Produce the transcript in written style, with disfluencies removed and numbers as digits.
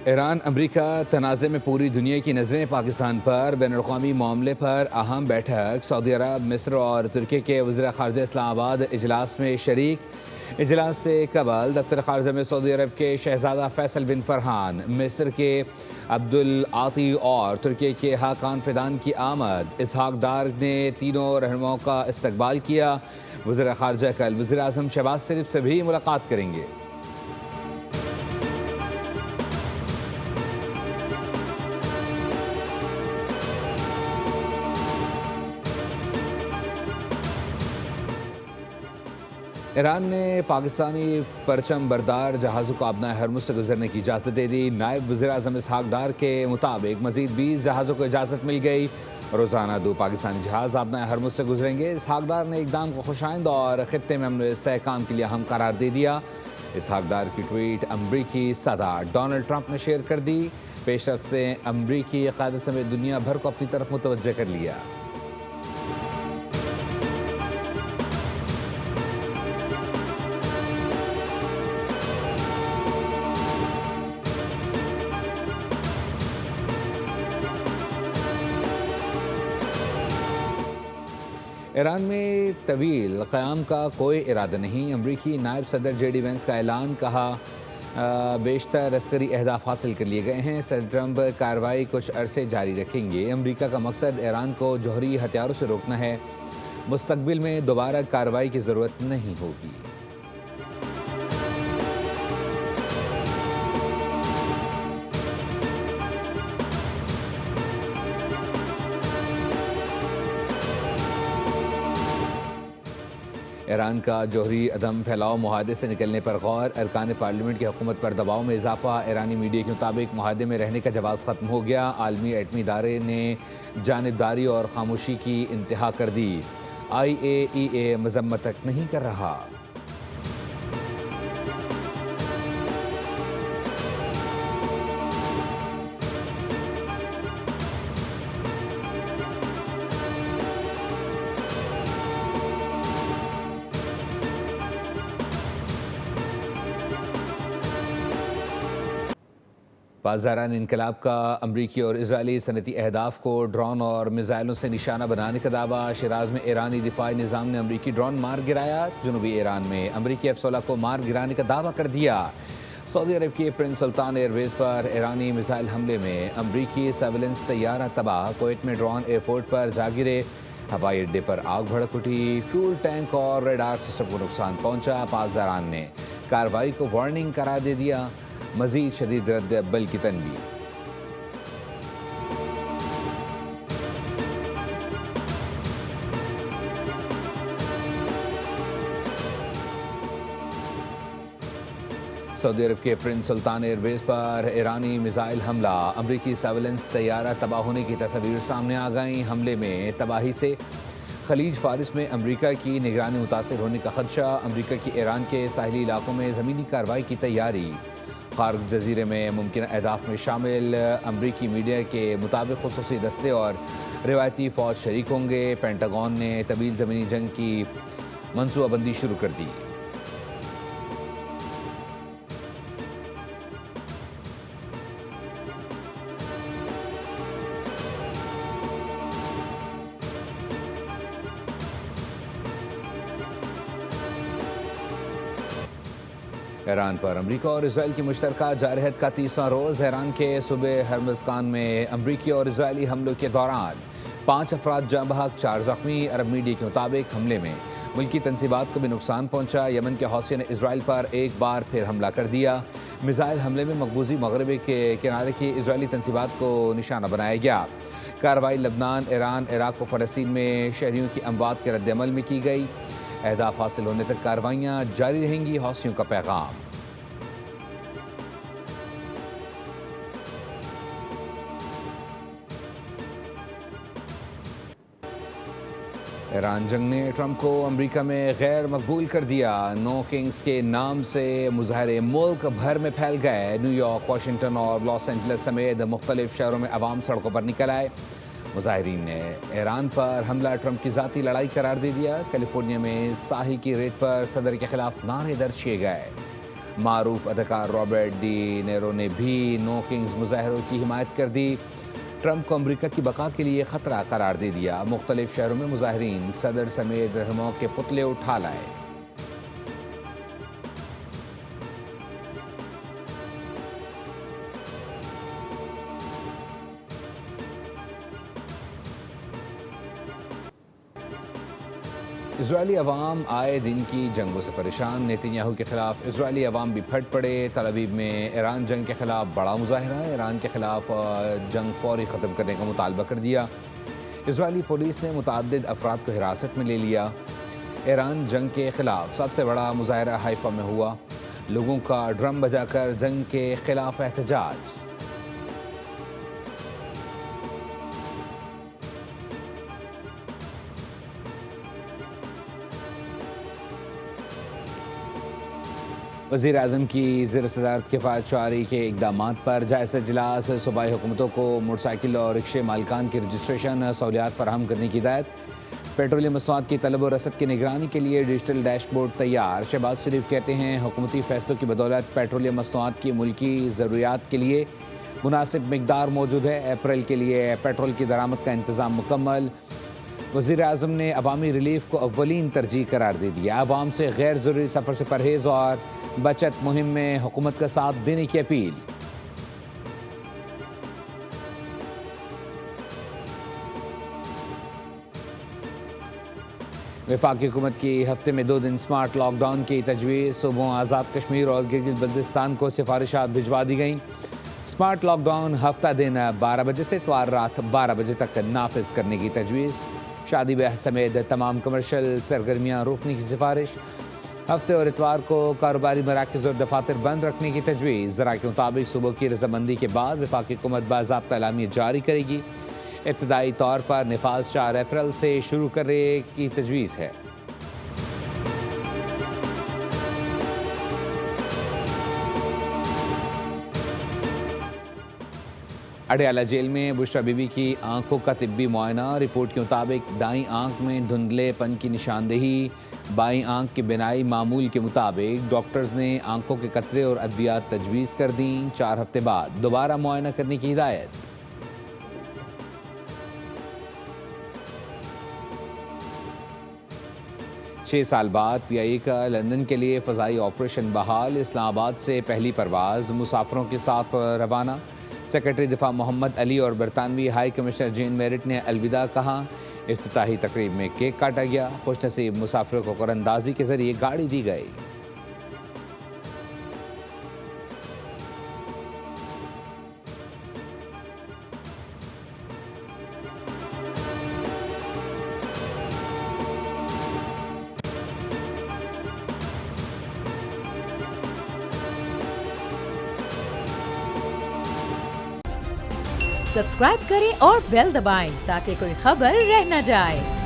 Iran अमरीका तनाज़े में पूरी दुनिया की नज़रें पाकिस्तान पर। बैनुल-अक़वामी मामले पर अहम बैठक। सऊदी अरब, मिस्र और तुर्की के वज़ीर ख़ारजा इस्लामाबाद इजलास में शरीक। इजलास से कबल दफ्तर ख़ारजा में सऊदी अरब के शहज़ादा फैसल बिन फरहान, मिस्र के अब्दुल आती और तुर्की के हाकान फिदान की आमद। इसहाक डार ने तीनों रहनुमाओं का इस्तकबाल किया। वज़ीर ख़ारजा कल वज़ीर आज़म शहबाज शरीफ से भी मुलाकात करेंगे। ईरान ने पाकिस्तानी परचम बरदार जहाज़ों को अपना हरमुज़ से गुजरने की इजाज़त दे दी। नायब वज़ीर आज़म इसहाक डार के मुताबिक मज़ीद 20 जहाज़ों को इजाज़त मिल गई। रोज़ाना 2 पाकिस्तानी जहाज़ अपना हरमुज़ से गुजरेंगे। इसहाक डार ने इक़दाम को खुशाइंद और ख़ित्ते में अमन व इस्तेहकाम के लिए अहम करार दे दिया। इसहाक डार की ट्वीट अमरीकी सदर डोनाल्ड ट्रंप ने शेयर कर दी। पेशरफ से अमरीकी क़यादत समेत दुनिया भर को अपनी तरफ मुतवज्जह कर लिया। ईरान में तवील क़याम का कोई इरादा नहीं। अमरीकी नायब सदर JD वेंस का ऐलान। कहा बेशतर अस्करी अहदाफ हासिल कर लिए गए हैं। सदर ट्रंप कार्रवाई कुछ अरसे जारी रखेंगे। अमरीका का मकसद ईरान को जौहरी हथियारों से रोकना है। मुस्तकबिल में दोबारा कार्रवाई की ज़रूरत नहीं होगी। ईरान का जौहरी अदम फैलाव मुआहदे से निकलने पर गौर। अरकान पार्लियामेंट की हुकूमत पर दबाव में इजाफा। ईरानी मीडिया के मुताबिक मुआहदे में रहने का जवाज़ ख़त्म हो गया। आलमी एटमी इदारे ने जानिबदारी और खामोशी की इंतहा कर दी। IAEA मजम्मत तक नहीं कर रहा। पासदारान इनकलाब का अमरीकी और इजरायली सनती अहदाफ को ड्रोन और मिज़ाइलों से निशाना बनाने का दावा। शिराज में ईरानी दिफाई निज़ाम ने अमरीकी ड्रोन मार गिराया। जनूबी ईरान में अमरीकी F-16 को मार गिराने का दावा कर दिया। सऊदी अरब के प्रिंस सुल्तान एयरवेज़ पर ईरानी मिसाइल हमले में अमरीकी सर्विलेंस तैयारा तबाह। कुवैत में ड्रोन एयरपोर्ट पर जा गिरे। हवाई अड्डे पर आग भड़क उठी। फ्यूल टैंक और रेडार सिस्टम को नुकसान पहुंचा। पासदारान ने कार्रवाई को वार्निंग करार दे दिया। मज़ीद शदीद रद्द अव्वल की तनबीह। सऊदी अरब के प्रिंस सुल्तान एयरवेज़ पर ईरानी मिसाइल हमला। अमरीकी सर्विलेंस तैयारा तबाह होने की तस्वीर सामने आ गई। हमले में तबाही से खलीज फारिस में अमरीका की निगरानी मुतासिर होने का खदशा। अमरीका की ईरान के साहिली इलाकों में ज़मीनी कार्रवाई की तैयारी। खार्ग जजीरे में मुमकिन अहदाफ में शामिल। अमरीकी मीडिया के मुताबिक खुसूसी दस्ते और रिवायती फ़ौज शरीक होंगे। पेंटागन ने तवील ज़मीनी जंग की मनसूबाबंदी शुरू कर दी। ईरान पर अमरीका और इसराइल की मुश्तरका जारहत का 30वां रोज़। ईरान के सूबे हर्मज़कान में अमरीकी और इसराइली हमलों के दौरान 5 अफराद जाँ बहक, 4 ज़ख्मी। अरब मीडिया के मुताबिक हमले में मुल्की तनसीबात को भी नुकसान पहुँचा। यमन के हौसियों ने इसराइल पर एक बार फिर हमला कर दिया। मिसाइल हमले में मकबूजी मगरबी के किनारे की इसराइली तनसीबात को निशाना बनाया गया। कार्रवाई लबनान, ईरान, इराक और फ़लस्तीन में शहरियों की अमवात के रद्दअमल में की गई। अहदाफ हासिल होने तक कार्रवाइयाँ जारी रहेंगी। हौसियों का पैगाम। ईरान जंग ने ट्रंप को अमेरिका में गैर मकबूल कर दिया। नो किंग्स के नाम से मुजाहरे मुल्क भर में फैल गए। न्यूयॉर्क, वाशिंगटन और लॉस एंजल्स समेत मुख्तलिफ शहरों में अवाम सड़कों पर निकल आए। मुजाहिरीन ने ईरान पर हमला ट्रंप की ज़ाती लड़ाई करार दे दिया। कैलिफोर्निया में साहिल की रेत पर सदर के खिलाफ नारे दर्ज किए गए। मारूफ अदाकार रॉबर्ट डी नेरो ने भी नो किंग्स मुजाहरों की हिमायत कर दी। ट्रंप को अमरीका की बका के लिए खतरा करार दे दिया। मुख्तलिफ शहरों में मुजाहरीन सदर समेत रहनुमाओं के पुतले उठा लाए। इजरायली अवाम आए दिन की जंगों से परेशान। नेतन्याहू के खिलाफ इजरायली अवाम भी फट पड़े। तल अवीव में ईरान जंग के खिलाफ बड़ा मुजाहरा। ईरान के खिलाफ जंग फौरी ख़त्म करने का मुतालबा कर दिया। इजरायली पुलिस ने मुतअद्दिद अफराद को हिरासत में ले लिया। ईरान जंग के खिलाफ सबसे बड़ा मुजाहरा हाइफा में हुआ। लोगों का ड्रम बजाकर जंग के खिलाफ एहतजाज। वज़ीर आज़म की ज़ेर सदारत किफ़ायत शुआरी के इक़दामात पर जायज़ा इजलास। सूबाई हुकूमतों को मोटरसाइकिल और रिक्शे मालिकान की रजिस्ट्रेशन सहूलियात फराहम करने की हिदायत। पेट्रोलियम मसनूआत की तलब और रसद की निगरानी के लिए डिजिटल डैशबोर्ड तैयार। शहबाज शरीफ कहते हैं हुकूमती फ़ैसलों की बदौलत पेट्रोलियम मसनूआत की मुल्की ज़रूरियात के लिए मुनासिब मिकदार मौजूद है। अप्रैल के लिए पेट्रोल की दरामद का इंतज़ाम मुकम्मल। वज़ीर आज़म ने अवामी रिलीफ को अव्वलीन तरजीह करार दे दिया। अवाम से गैर ज़रूरी सफ़र से परहेज़ और बचत मुहिम में हुकूमत का साथ देने की अपील। वफाकी हुकूमत की हफ्ते में 2 दिन स्मार्ट लॉकडाउन की तजवीज़। सूबों आज़ाद कश्मीर और गिलगित बल्तिस्तान को सिफारिशात भिजवा दी गई। स्मार्ट लॉकडाउन हफ्ता दिन 12 बजे से इतवार रात 12 बजे तक नाफिज करने की तजवीज़। शादी ब्याह समेत तमाम कमर्शल सरगर्मियाँ रोकने की सिफारिश। हफ्ते और इतवार को कारोबारी मराकज़ और दफातर बंद रखने की तजवीज़। ज़रा के मुताबिक सूबों की रजामंदी के बाद वफाकी हुकूमत बाज़ाब्ता एलामिया जारी करेगी। इब्तदाई तौर पर निफाज 4 अप्रैल से शुरू करने की तजवीज़ है। अडयाला जेल में बुशरा बीबी की आंखों का तिब्बी मुआयना। रिपोर्ट के मुताबिक दाईं आंख में धुंधलेपन की निशानदेही। बाईं आंख की बिनाई मामूल के मुताबिक। डॉक्टर्स ने आंखों के कतरे और अद्वियात तजवीज़ कर दी। 4 हफ्ते बाद दोबारा मुआयना करने की हिदायत। छः साल बाद PIA का लंदन के लिए फ़ज़ाई ऑपरेशन बहाल। इस्लामाबाद से पहली परवाज़ मुसाफिरों के साथ रवाना। सेक्रेटरी दिफा मोहम्मद अली और बरतानवी हाई कमिश्नर जेन मेरिट ने अलविदा कहा। इफ्तिताही तकरीब में केक काटा गया। खुशनसीब मुसाफिरों को कुरअंदाजी के जरिए गाड़ी दी गई। सब्सक्राइब करें और बेल दबाएं ताकि कोई खबर रह न जाए।